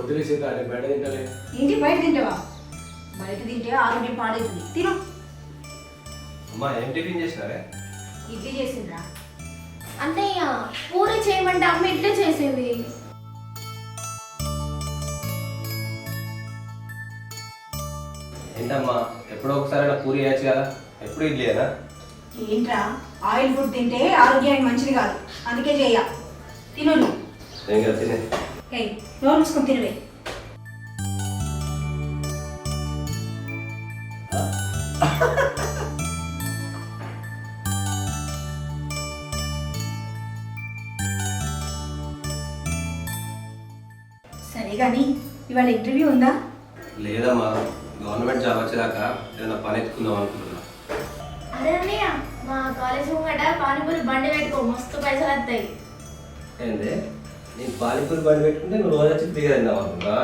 వదిలే సీత నేను బయట తింటలే. ఏంటి బయట తింటావా? బయట తింటే ఆరోగ్యం పాడవుతుంది. తిను. అమ్మా ఏం టిఫిన్ చేసినారే? ఇడ్లీ చేసిండ్రా. అన్నయ్య పూరి చేయమంటే అమ్మ ఇడ్లీ చేసింది. ఏంటమ్మా ఎప్పుడో ఒకసారి పూరి వేయచ్చు కదా, ఎప్పుడు ఇడ్లీనా? ఏంట్రా ఆయిల్ ఫుడ్ తింటే ఆరోగ్యానికి మంచిది కాదు, అందుకే చెయ్య. తిను. ఏం కదా తినే. నోరు మూసుకొని తినవే. సరే కానీ ఇవాళ ఇంటర్వ్యూ ఉందా? లేదమ్మా, గవర్నమెంట్ జాబ్ వచ్చేదాకా ఏదైనా పని ఎత్తుకుందాం అనుకుంటున్నా. అదే అన్నయ్య మా కాలేజ్ ముంగట పానీపూరి బండి పెట్టుకో, మస్తు పైసలు వస్తాయి. ఏంది నీకు పానీపూరి బండి పెట్టుకుంటే నువ్వు రోజు వచ్చి ఫ్రీగా తిందాం అనుకుంటా?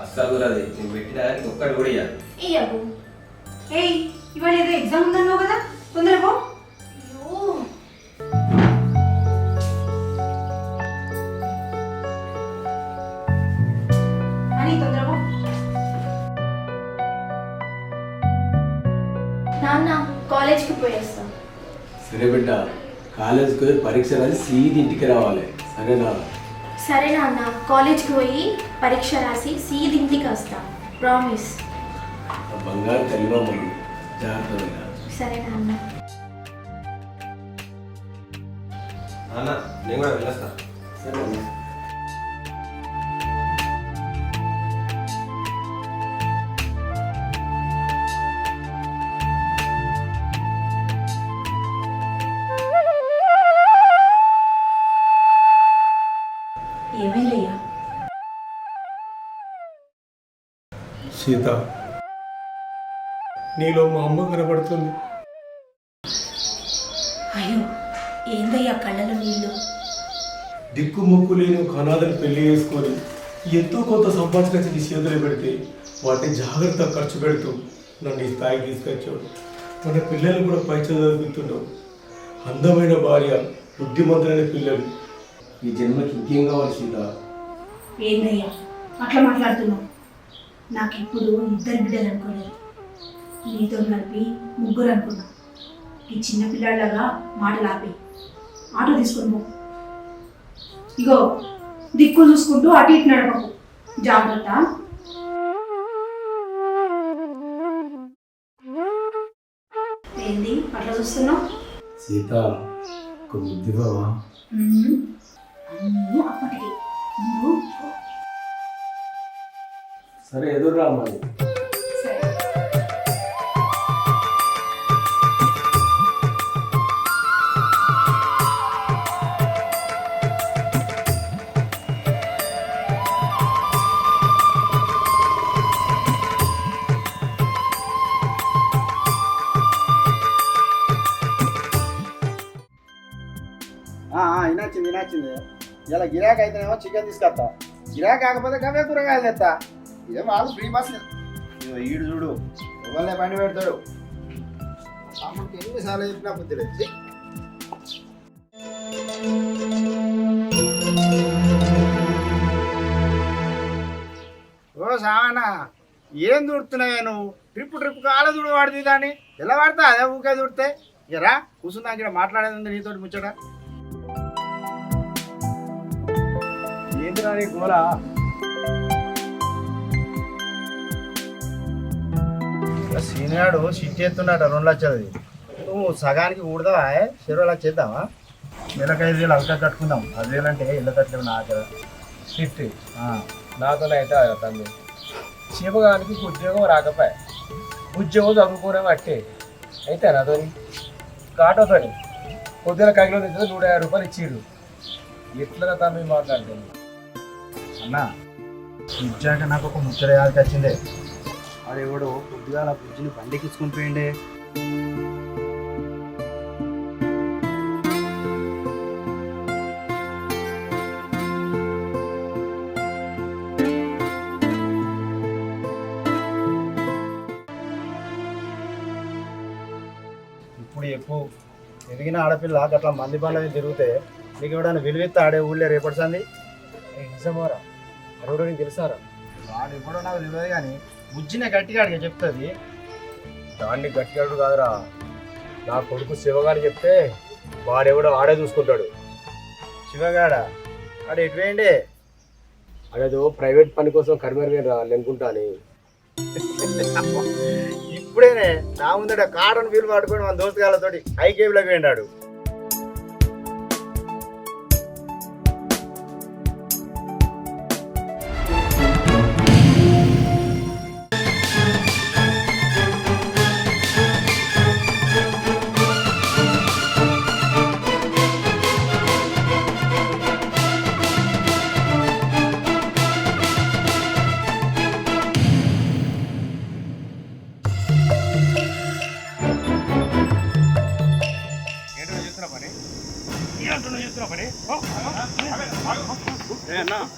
అస్సలు కూడా అది నేను పెట్టిన దానికి ఒక్కటి కూడా ఇవ్వాలి. ఇయ్యకు. ఇవాళ ఏదో ఎగ్జామ్ ఉందన్నావు కదా, తొందరగా పో. నాన్న కాలేజ్కి పోయేస్తాం. సరే బిడ్డ, కాలేజ్కి పోయి పరీక్ష రాసి సీది ఇంటికి రావాలి, సరేనా? సరే నాన్న, కాలేజ్కి పోయి పరీక్ష రాసి సీది ఇంటికి వస్తాం, ప్రామిస్. బంగారు తల్లివమ్మలు, జాగ్రత్తగా. సరే నాన్న. నాన్న నేను కూడా వెళ్ళొస్తా. సరే. ఏమైందయ్యా? సీత, నీలో మా అమ్మ కనబడుతుంది. అయ్యో ఏందయ్యా కళ్ళలో నీళ్ళు? దిక్కు ముక్కు లేని ఒక అనాథను పెళ్లి చేసుకొని ఎంతో కొంత సంపాదించి నీ చేతులు పెడితే వాటిని జాగ్రత్తగా ఖర్చు పెడుతూ నన్ను ఈ స్థాయికి తీసుకొచ్చాడు. మన పిల్లలు కూడా పై చదువుతున్నావు. అందమైన భార్య, బుద్ధిమంతులైన పిల్లలు. ఈ జన్మకి ఇంకేం కావాలి సీత? ఏందయ్యా అట్లా మాట్లాడుతున్నావు? నాకు ఇప్పుడు 2 బిడ్డలు అనుకోలేదు, నీతో కలిపి 3 అనుకున్నా. ఈ చిన్న పిల్లాళ్ళగా మాటలు ఆపి ఆటో తీసుకొని పో. ఇగో దిక్కు చూసుకుంటూ అటు ఇటు నడపకు, జాగ్రత్త. ఏంది అట్లా చూస్తున్నావు? సీత ఒక ముద్దివ్వవా? అన్నీ అప్పటికి నువ్వు పో. సరే ఎదురు రా మరి. సరే. వినాచింది ఇలా గిరాక్ అయితేనేమో చికెన్ తీసుకొస్తా, గిరాక్ కాకపోతే గవే కూరగాయలు తెస్తా. ఇదే వాళ్ళు ఫ్రీ బస్. ఈడు చూడు ఎవరినే బండి పెడతాడు. అమ్మకి ఎన్నిసార్లు చెప్పినా బుద్ధి లేదు. ఓ సావనా, ఏం దుడుతున్నావే నువ్వు? ట్రిప్ కాల చూడు వాడుతుంది దాన్ని ఎలా వాడతా? అదే ఊకే దుడితే ఇక రా కూర్చున్నా, ఇక్కడ మాట్లాడేది ఉంది నీతోటి ముచ్చట. ఏంటిరా నీ గోల? సీనియాడు సిట్ ఎత్తున్నాట 2 లక్షలది. నువ్వు సగానికి కూడదావా? 20 లక్షలు చేద్దామా? నెలకు 5,000 అవకా కట్టుకుందాం. 10,000 అంటే ఇళ్ళ కట్టలేము. నా దగ్గర షిఫ్ట్ నాతో అయితే తమ్మి శివగానికి ఉద్యోగం రాకపోయా, ఉద్యోగం చదువుకోవడం అట్టే అయితే నాతో కాటోతో పొద్దున కగిలో తెచ్చిన 150 రూపాయలు ఇచ్చిర్రు. ఎట్లా తమ్మి మాట్లాడుతుంది అన్నా? ఇచ్చాక నాకు ఒక ముచ్చట యాదకి వచ్చిందే. అది ఎవడో కొద్దిగా నా బుజ్జిని బండికి ఇచ్చుకొని పోయిండే. ఇప్పుడు ఎక్కువ ఎదిగిన ఆడపిల్ల అట్లా మంది బండ్ల తిరిగితే నీకు ఎవడన్నా విలువెత్తి ఆడే ఊళ్ళో రేపడుతుంది. నిజమారా? అరుడు నీకు తెలుసారా? వాడు ఎప్పుడో నాకు తెలియదు కానీ బుజ్జినే గట్టిగా అడిగా చెప్తుంది. దాన్ని గట్టిగా కాదురా, నా కొడుకు శివగాని చెప్తే వాడెవడో ఆడే చూసుకుంటాడు. శివగాడ వాడు ఎటు వేయండి. అదేదో ప్రైవేట్ పని కోసం కరిమేర రా లెంకుంటా అని. ఇప్పుడేనే నా ముందట కాటన్ వీలు పట్టుకొని మన దోస్తుగాళ్ళతోటి ఐకేబీలోకి వెళ్ళాడు.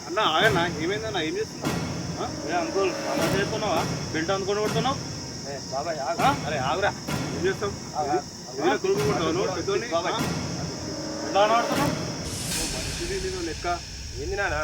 అన్న ఆగన్నా ఏమైందన్నా ఏం చేస్తున్నావు? అంకుల్ అమ్మ చేస్తున్నావా? బెల్ట్ అందుకొని కొడుతున్నావు? బాబాయ్ అరే ఆగురా, ఏం చేస్తావు? ఎట్లా ఆడుతున్నావు? మంచిది నేను లెక్క ఏంది నానా?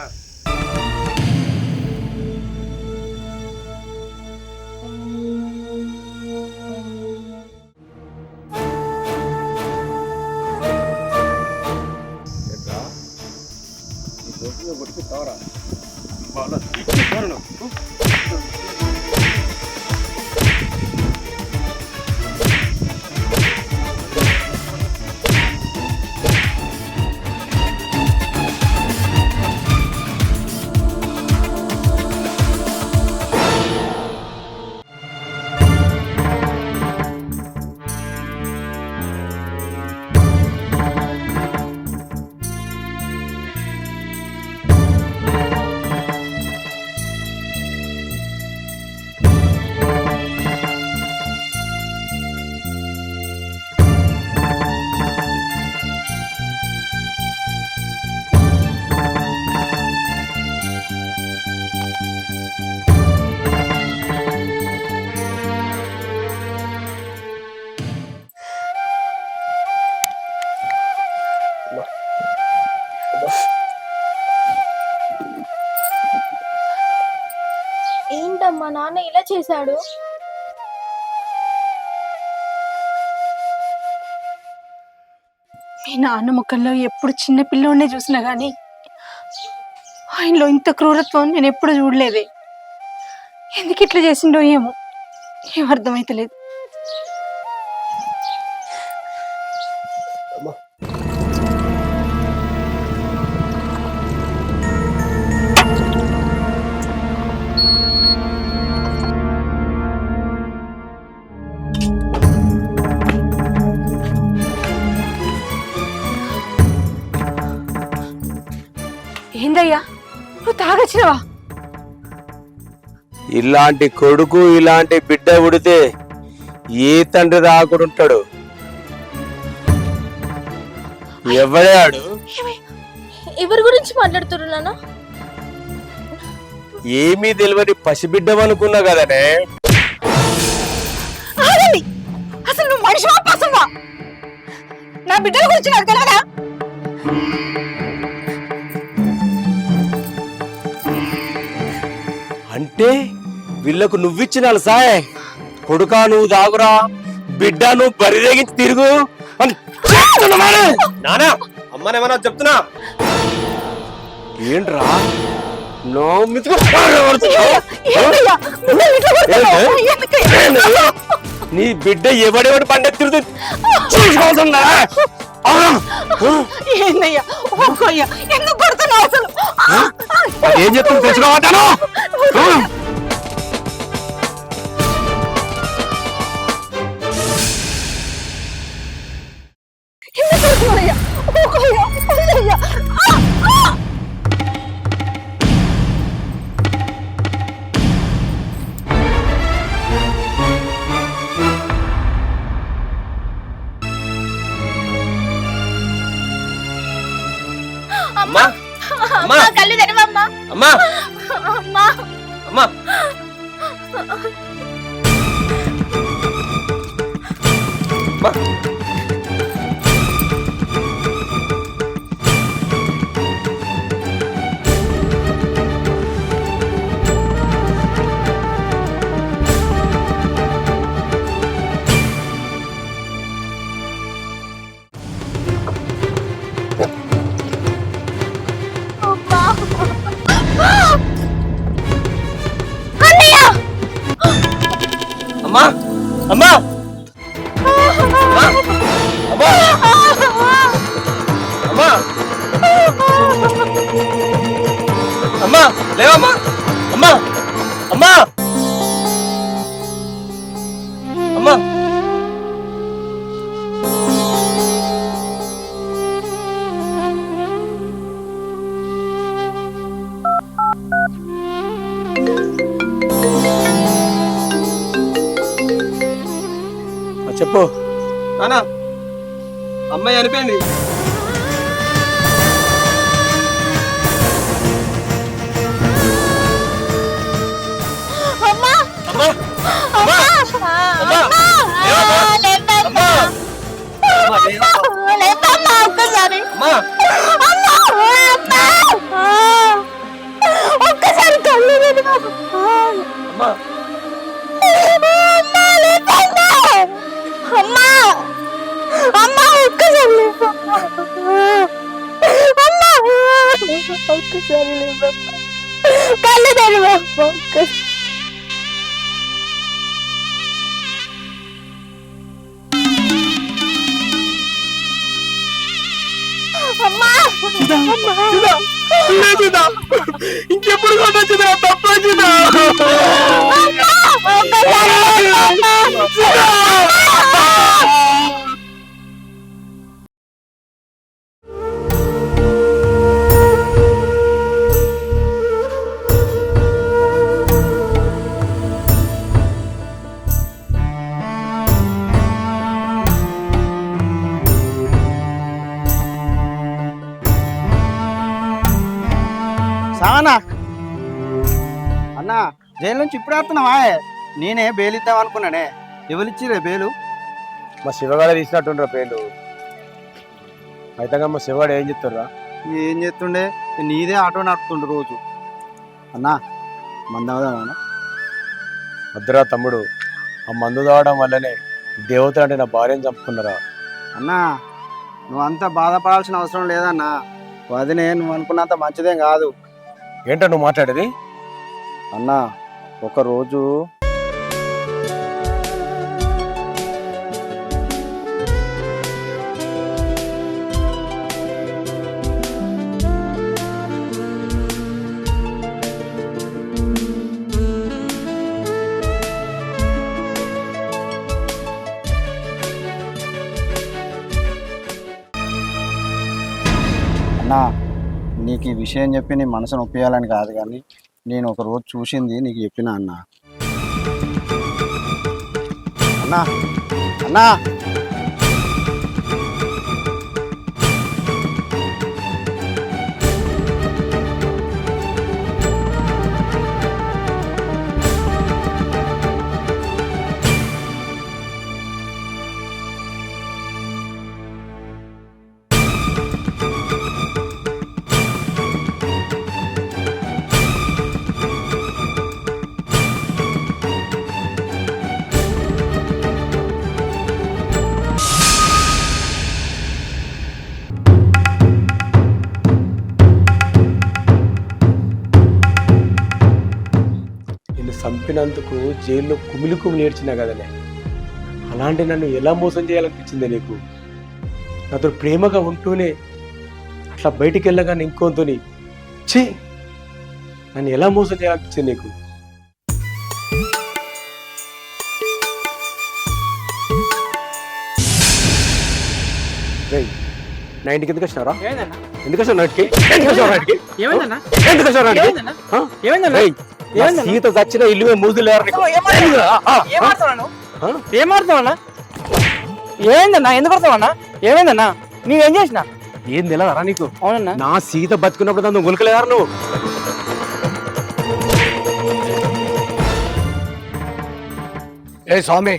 ఏంటమ్మా నాన్న ఇలా చేశాడు? మీ నాన్న ముఖంలో ఎప్పుడు చిన్న పిల్లోనే చూసినా గానీ ఆయనలో ఇంత క్రూరత్వం నేను ఎప్పుడు చూడలేదే. ఎందుకు ఇట్లా చేసిండో ఏమో, ఏం అర్థమైతలేదు. ఏందయ్యా నువ్వు తాగొచ్చినవా? ఇలాంటి కొడుకు ఇలాంటి బిడ్డ ఉడితే ఏ తండ్రి రాకుంటాడు? ఎవడే ఆడు? ఎవరి గురించి మాట్లాడుతున్నారు నాన్న? ఏమీ తెలియని పసిబిడ్డమనుకున్నా కదనే. అసలు నువ్వు మనిషి పసందా? నా బిడ్డల గురించి నాకు తెలియదా? అంటే వీళ్ళకు నువ్విచ్చిన సాయ్ కొడుకా నువ్వు దాగురా, బిడ్డ నువ్వు బరిరేగించి తిరుగు అని నానా అమ్మనేమన్నా చెప్తున్నా. ఏంట్రా నీ బిడ్డ ఎవడెవడు పండెత్తి చూసుకోవాల్సిందా? ఏందయ్యా ఎందుకు కొడుతున్నావు అసలు? ఏం చెప్తుంది తెలుసుకోవటాను? అమ్మా అమ్మా కళ్ళు తెరవమ్మా. అమ్మా అమ్మా అమ్మా అమ్మా అమ్మా అమ్మా అమ్మా అమ్మా లేవమ్మా అమ్మా అమ్మా అమ్మా చెప్పు. నానా అమ్మాయి చనిపోయింది. అమ్మా అమ్మా అమ్మా అమ్మా అమ్మా లేదమ్మా ఒక్కసారి అమ్మా ఒక్కసారి కళ్ళు తెరవమ్మా. అమ్మా అమ్మా అమ్మా ఒక్కసారి లేవమ్మా. అమ్మా ఒక్కసారి లేవమ్మా. కళ్ళు తెరవమ్మా ఒక్కసారి. అమ్మా ఇంకెప్పుడు కొట్టొచ్చుదా తప్పొచ్చుదా సావనా అన్న జైలు నుంచి ఇప్పుడు వస్తున్నావా? నేనే బెయిల్ ఇద్దాం అనుకున్నానే. ఎవరిచ్చిరే బెయిలు? మా శివగాడ తీసినట్టుండ్రా పేర్లు. అయితే మా శివగాడు ఏం చెప్తారా? ఏం చేస్తుండే? నీదే ఆటో నడుపుతుండు రోజు. అన్నా మంద అవుదామా? వద్దురా తమ్ముడు, ఆ మందు తాగడం వల్లనే దేవతలు అంటే నా భార్యను చంపుకున్నారా. అన్నా నువ్వంతా బాధపడాల్సిన అవసరం లేదన్నా. వదినే నువ్వు అనుకున్నంత మంచిదేం కాదు. ఏంటో నువ్వు మాట్లాడేది? అన్నా ఒకరోజు అన్నా నీకు ఈ విషయం చెప్పి నీ మనసును ఒప్పియాలని కాదు, కానీ నేను ఒక రోజు చూసింది నీకు చెప్పినా అన్నా. అన్నా అన్నా చంపినందుకు జైల్లో కుమిలి కుమిలి నేర్చినా కదనే, అలాంటి నన్ను ఎలా మోసం చేయాలనిపించిందే నీకు? నాతో ప్రేమగా ఉంటూనే అట్లా బయటికి వెళ్ళగానే ఇంకోతోని ఛీ, నన్ను ఎలా మోసం చేయాలనిపించింది నీకు? నా ఇంటికి ఎందుకు వచ్చినారా? ఎందుకు వచ్చావు నాటికి? సీత చచ్చిన ఇల్లు మూజు లేరు. ఏమాడుతావన్నా? ఏమైందన్నా? ఎందుకు పడతావన్నా? ఏమైందన్నా? నువ్వేం చేసినా? ఏం తెలియదరా నీకు? అవునన్నా. నా సీత బతుకున్నప్పుడు దాన్ని గొలకలేరు నువ్వు. ఏ స్వామి,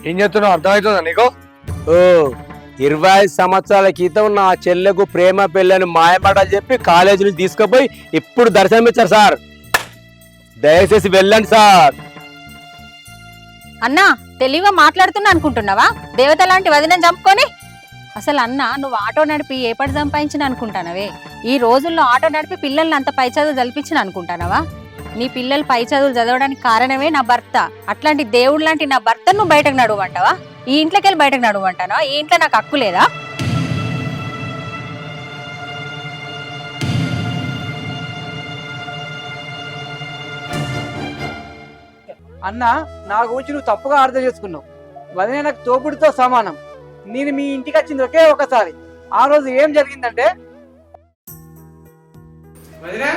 ఏం చేస్తున్నావు? అర్థమవుతుందా నీకు? ఓ 20 సంవత్సరాల క్రితం నా చెల్లెకు ప్రేమ పెళ్ళని మాయమాటలు చెప్పి కాలేజీ నుంచి తీసుకుపోయి ఇప్పుడు దర్శనం ఇచ్చారు సార్. దయచేసి వెళ్ళండి సార్. అన్నా తెలివిగా మాట్లాడుతున్నా అనుకుంటున్నావా? దేవత లాంటి వదినని చంపుకొని. అసలు అన్న నువ్వు ఆటో నడిపి ఏ పడి సంపాదించిన అనుకుంటానవే? ఈ రోజుల్లో ఆటో నడిపి పిల్లల్ని అంత పై చదువు జల్పించిన అనుకుంటానవా? నీ పిల్లలు పై చదువులు చదవడానికి కారణమే నా భర్త. అట్లాంటి దేవుడు లాంటి నా భర్తను నువ్వు బయటకు నడవమంటావా? ఈ ఇంట్లోకి వెళ్ళి బయటకు నడవమంటావా? ఈ ఇంట్లో నాకు హక్కు లేదా? అన్న, నా గురించి నువ్వు తప్పుగా అర్థం చేసుకున్నావు. వదిన నాకు తోపుడితో సమానం. నేను మీ ఇంటికి వచ్చింది ఒకే ఒకసారి. ఆ రోజు ఏం జరిగిందంటే, వదినా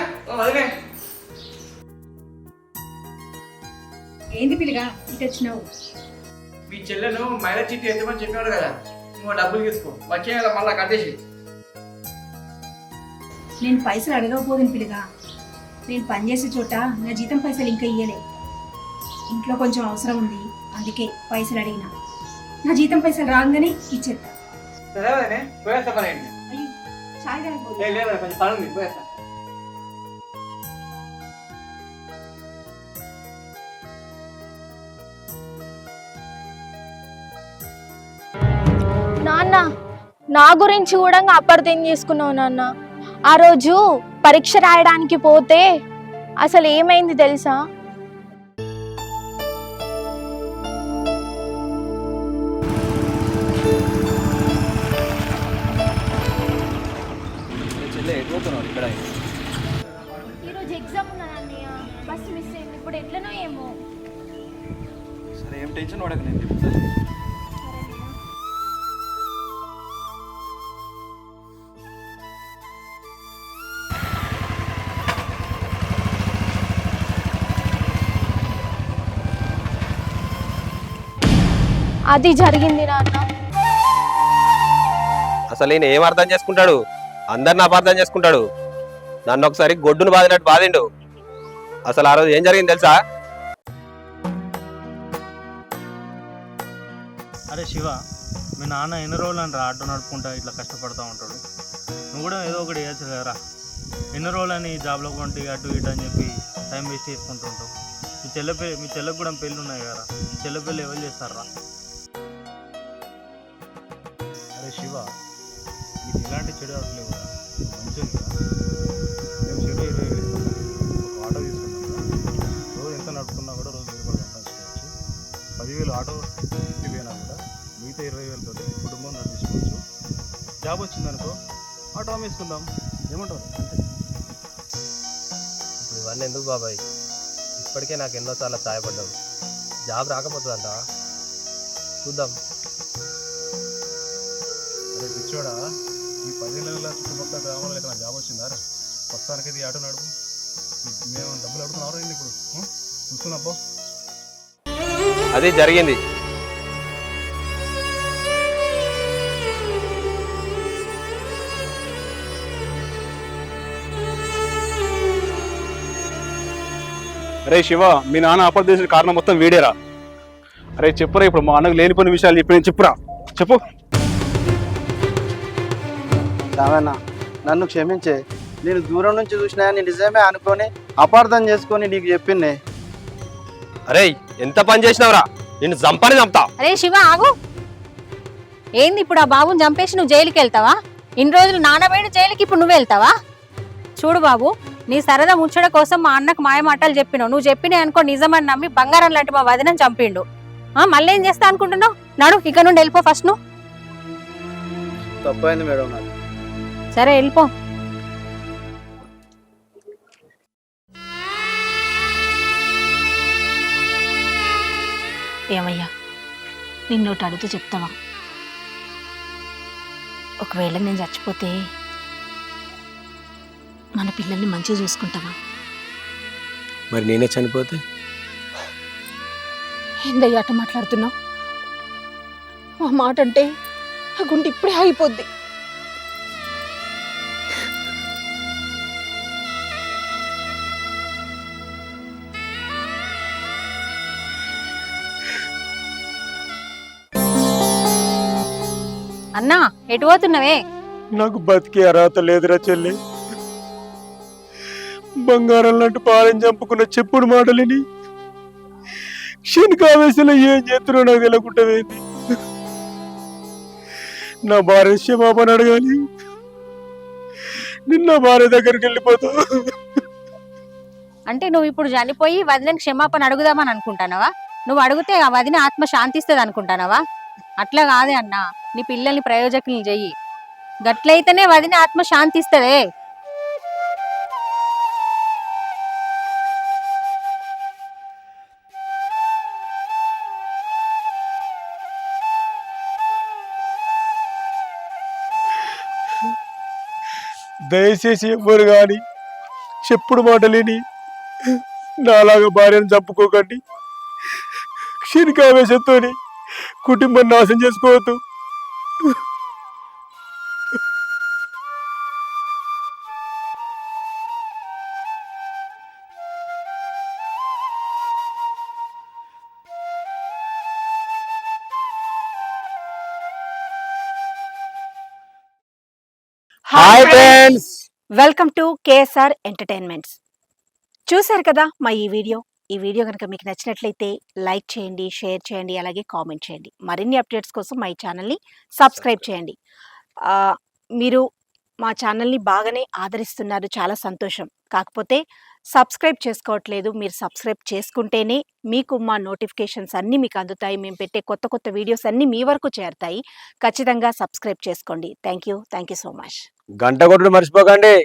ఏంది పిల్లగా ఇటు వచ్చినావు? మీ చెల్లెను మైలేజ్ చిట్టి ఎత్తమని చెప్పాడు కదా, నువ్వు డబ్బులు తీసుకో, వచ్చే నెల మళ్ళా కట్టేసి. నేను పైసలు అడగకపోదును పిల్లగా. నేను పనిచేసే చోట నా జీతం పైసలు ఇంకా ఇయ్యలే. ఇంట్లో కొంచెం అవసరం ఉంది, అందుకే పైసలు అడిగినా. నా జీతం పైసలు రాగానే ఇచ్చేస్తా. సరే వదినే, పోయేస్తా పని ఏంటి? అయ్యో చాయ్ తాగిపోదు. లేదు కొంచెం పని ఉంది, పోయేస్తా. నాన్న, నా గురించి కూడా అపార్థం చేసుకున్నావు నాన్న. ఆ రోజు పరీక్ష రాయడానికి పోతే అసలు ఏమైంది తెలుసా? ఈరోజు ఎగ్జామ్ ఉన్నది అన్నయ్య, బస్సు మిస్ అయింది. ఇప్పుడు ఎట్లనో ఏమో. సరే, ఏం టెన్షన్ పడకు, నేను చెప్తాను. అది జరిగింది నాన్న. అసలు ఈయన ఏం అర్థం చేసుకుంటాడు? అందరిని అపార్థం చేసుకుంటాడు. నన్ను ఒకసారి గొడ్డును బాదినట్టు బాధిండు. అసలు ఆ రోజు ఏం జరిగింది తెలుసా? అరే శివ, మీ నాన్న ఎన్ని రోజులు అని ఆటో నడుపుకుంటా ఇట్లా కష్టపడుతూ ఉంటాడు. నువ్వు కూడా ఏదో ఒకటి చేయొచ్చు కదరా. ఎన్ని రోజులని జాబ్లో కొంటే అటు ఇటు అని చెప్పి టైం వేస్ట్ చేసుకుంటూ ఉంటావు. మీ చెల్లెకు కూడా పెళ్ళి ఉన్నాయి కదా, మీ చెల్లె పెళ్ళి ఎవరు చేస్తారా? అరే శివ, నీకు ఎలాంటి చెడు అవట్లేవు కదా, మంచిది కదా. మేము చెడు 20,000 ఇస్తాం, ఒక ఆటో తీసుకుంటాం కదా. రోజు ఎంత నడుపుకున్నా కూడా రోజు 10,000 సంపాదించుకోవచ్చు. 10,000 ఆటో ఇంటికి పోయినా కూడా మిగతా 20,000 తోటి కుటుంబం నడిపించుకోవచ్చు. జాబ్ వచ్చిందనుకో ఆటో అమ్మేసుకుందాం, ఏమంటారు? ఇప్పుడు ఇవన్నీ ఎందుకు బాబాయ్? ఇప్పటికే నాకు ఎన్నోసార్లు సహాయపడ్డావు. జాబ్ రాకపోతుందంట, చూద్దాం. అరే పిచ్చోడా, ఈ 10 నెలల చుట్టుపక్కల గ్రామంలో అయితే నాకు జాబ్ వచ్చిందా? ప్రస్తుతానికి ఇది ఆటో నడుపు. మేము డబ్బులు అడుగుతున్నారా ఇప్పుడు? చూసుకున్నాబ్బో. అది జరిగింది. అరే శివ, మీ నాన్న అపార్థం చేసిన కారణం మొత్తం వీడేరా. అరే చెప్పురా, ఇప్పుడు మా అన్నకు లేనిపోయిన విషయాలు చెప్పి చెప్పురా, చెప్పు. రామన్న, నన్ను క్షమించే. నేను దూరం నుంచి చూసినా నీ నిజమే అనుకొని అపార్థం చేసుకొని నీకు చెప్పిందే. అరే ఎంత పని చేసినావురా, నిన్ను చంపని చంపుతా. అరే శివ ఆగు. ఏంది ఇప్పుడు ఆ బాబుని చంపేసి నువ్వు జైలుకి వెళ్తావా? ఇన్ని రోజులు నాన్నబోయిన జైలుకి ఇప్పుడు నువ్వు వెళ్తావా? చూడు బాబు, నీ సరదా ముచ్చడ కోసం మా అన్నకు మాయ మాటలు చెప్పినావు. నువ్వు చెప్పినాయి అనుకో నిజమని నమ్మి బంగారం లాంటి మా వదినని చంపిండు. మళ్ళీ ఏం చేస్తా అనుకుంటున్నావు? నడు, ఇక్కడ నుండి వెళ్ళిపో ఫస్ట్. నువ్వు తప్పైంది మేడం నాకు. సరే వెళ్ళిపో. ఏమయ్యా, నిన్నోటి అడుగుతూ చెప్తావా? ఒకవేళ నేను చచ్చిపోతే మన పిల్లల్ని మంచిగా చూసుకుంటావా? మరి నేనే చనిపోతే? ఏందయ్యా అట్ట మాట్లాడుతున్నావు? ఆ మాట అంటే ఆ గుండె ఇప్పుడే ఆగిపోద్ది. అన్నా, ఎటు పోతున్నావే? నాకు బతికే అర్హత లేదురా చెల్లి. బంగారం లాంటి పాలన చంపుకున్న చెప్పుడు మాటలని క్షణికావేశంలో ఏం చేస్తున్నావు నాకు తెలియకుంటదేంటి? నా భార్య క్షమాపణ అడగాలి, నిన్న భార్య దగ్గరికి వెళ్ళిపోతావు. అంటే నువ్వు ఇప్పుడు చనిపోయి వదినకి క్షమాపణ అడుగుదామని అనుకుంటానవా? నువ్వు అడిగితే ఆ వదిన ఆత్మ శాంతిస్తుంది అనుకుంటానవా? అట్లా కాదే అన్న, నీ పిల్లల్ని ప్రయోజకులు చెయ్యి. గట్లయితేనే వదిన ఆత్మ శాంతిస్తుందే. దయచేసి ఎవ్వరు కానీ చెప్పుడు మాటలేని నాలాగా భార్యను చంపుకోకండి. క్షణికావేశంతో కుటుంబాన్ని నాశనం చేసుకోవద్దు. Hi friends, welcome to KSR entertainments. చూశారు కదా మా ఈ వీడియో కనుక మీకు నచ్చినట్లయితే లైక్ చేయండి, షేర్ చేయండి, అలాగే కామెంట్ చేయండి. మరిన్ని అప్డేట్స్ కోసం మా ఈ ఛానల్ని సబ్స్క్రైబ్ చేయండి. మీరు మా ఛానల్ని బాగానే ఆదరిస్తున్నారు, చాలా సంతోషం. కాకపోతే సబ్స్క్రైబ్ చేసుకోవట్లేదు. మీరు సబ్స్క్రైబ్ చేసుకుంటేనే మీకు మా నోటిఫికేషన్స్ అన్నీ మీకు అందుతాయి. మేము పెట్టే కొత్త వీడియోస్ అన్నీ మీ వరకు చేరుతాయి. ఖచ్చితంగా సబ్స్క్రైబ్ చేసుకోండి. Thank you so much. గంట కొట్టుడు మర్చిపోకండి.